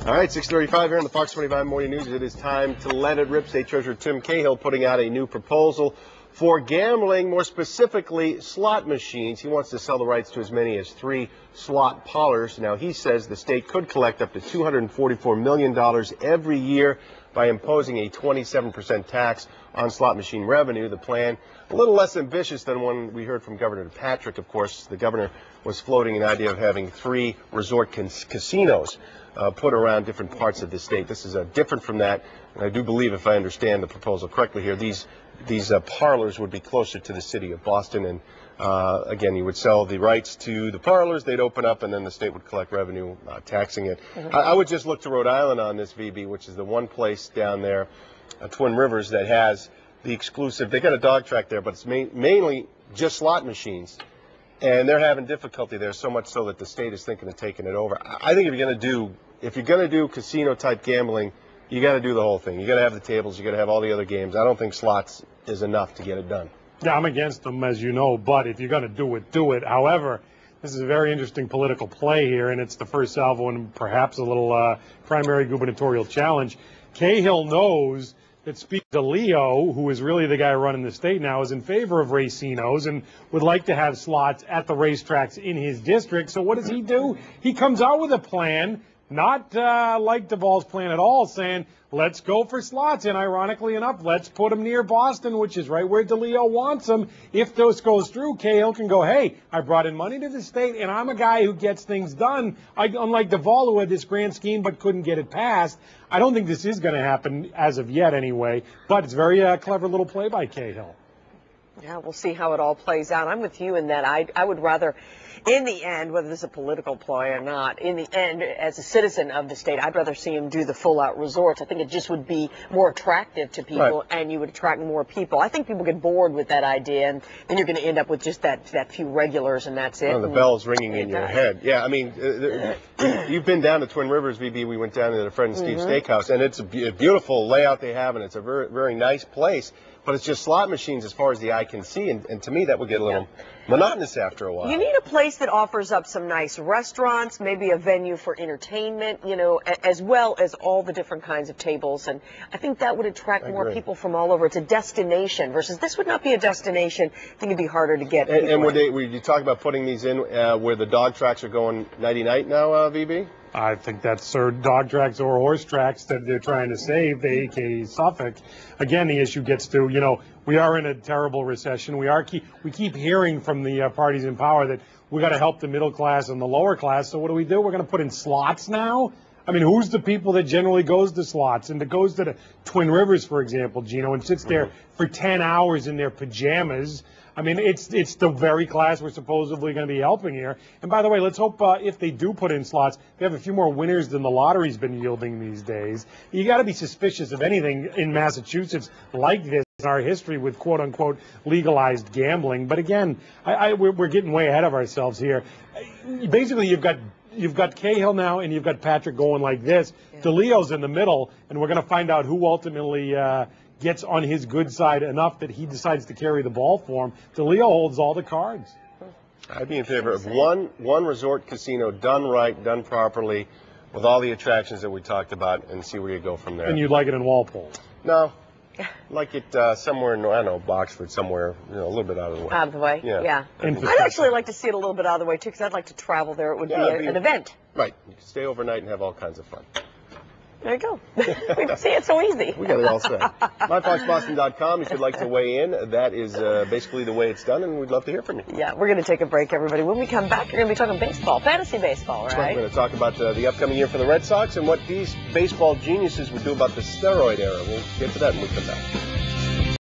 All right, 6:35 here on the Fox 25 Morning News. It is time to let it rip. State Treasurer Tim Cahill putting out a new proposal for gambling, more specifically slot machines. He wants to sell the rights to as many as 3 slot parlors. Now, he says the state could collect up to $244 million every year by imposing a 27% tax on slot machine revenue. The plan, a little less ambitious than one we heard from Governor Patrick, of course. The governor was floating an idea of having 3 resort casinos put around different parts of the state. This is different from that. And I do believe, if I understand the proposal correctly here, these parlors would be closer to the city of Boston. And again, you would sell the rights to the parlors, they'd open up, and then the state would collect revenue taxing it. I would just look to Rhode Island on this, VB, which is the one place down there, Twin Rivers, that has the exclusive. They got a dog track there, but it's mainly just slot machines. And they're having difficulty there, so much so that the state is thinking of taking it over. I think if you're going to do casino type gambling, you got to do the whole thing. You got to have the tables, you got to have all the other games. I don't think slots is enough to get it done. Yeah, I'm against them, as you know, but if you're going to do it, do it. However, this is a very interesting political play here, and it's the first salvo and perhaps a little primary gubernatorial challenge. Cahill knows that Speaker DeLeo, who is really the guy running the state now, is in favor of racinos and would like to have slots at the racetracks in his district. So what does he do? He comes out with a plan, not like Duvall's plan at all, saying, let's go for slots. And ironically enough, let's put them near Boston, which is right where DeLeo wants them. If this goes through, Cahill can go, hey, I brought in money to the state, and I'm a guy who gets things done. Unlike Duvall, who had this grand scheme but couldn't get it passed. I don't think this is going to happen as of yet anyway, but it's a very clever little play by Cahill. Yeah, we'll see how it all plays out. I'm with you in that I would rather, in the end, whether this is a political ploy or not, in the end, as a citizen of the state, I'd rather see him do the full-out resorts. I think it just would be more attractive to people, and you would attract more people. I think people get bored with that idea, and then you're going to end up with just that few regulars, and that's it. Oh, the bell's ringing in your head. Yeah, I mean, you've been down to Twin Rivers, VB. We went down to the Fred and Steve Steakhouse, and it's a beautiful layout they have, and it's a very, very nice place. But it's just slot machines as far as the eye can see, and to me that would get a little monotonous after a while. You need a place that offers up some nice restaurants, maybe a venue for entertainment, you know, as well as all the different kinds of tables. And I think that would attract more people from all over. It's a destination versus this would not be a destination. I think it'd be harder to get people. And would you talk about putting these in where the dog tracks are going nighty-night now, VB? I think that's dog tracks or horse tracks that they're trying to save, the aka Suffolk. Again, the issue gets to, you know, we are in a terrible recession. We keep hearing from the parties in power that we got to help the middle class and the lower class. So what do? We're going to put in slots now? I mean, who's the people that generally goes to slots and that goes to the Twin Rivers, for example, Gino, and sits there for 10 hours in their pajamas? I mean, it's the very class we're supposedly going to be helping here. And by the way, let's hope if they do put in slots, they have a few more winners than the lottery's been yielding these days. You got to be suspicious of anything in Massachusetts like this in our history with quote-unquote legalized gambling. But again, we're getting way ahead of ourselves here. Basically, you've got Cahill now, and you've got Patrick going like this. Yeah. DeLeo's in the middle, and we're going to find out who ultimately gets on his good side enough that he decides to carry the ball for him. DeLeo holds all the cards. I'd be in favor of one resort casino done right, done properly, with all the attractions that we talked about, and see where you go from there. And you'd like it in Walpole? No. Like it somewhere in, I don't know, Boxford, somewhere, you know, a little bit out of the way. Out of the way? Yeah. I'd actually like to see it a little bit out of the way, too, because I'd like to travel there. It would be an event. Right. You can stay overnight and have all kinds of fun. There you go. See, it's so easy. We got it all set. MyFoxBoston.com if you'd like to weigh in. That is basically the way it's done, and we'd love to hear from you. Yeah, we're going to take a break, everybody. When we come back, we're going to be talking baseball, fantasy baseball, right? We're going to talk about the upcoming year for the Red Sox and what these baseball geniuses would do about the steroid era. We'll get to that when we come back.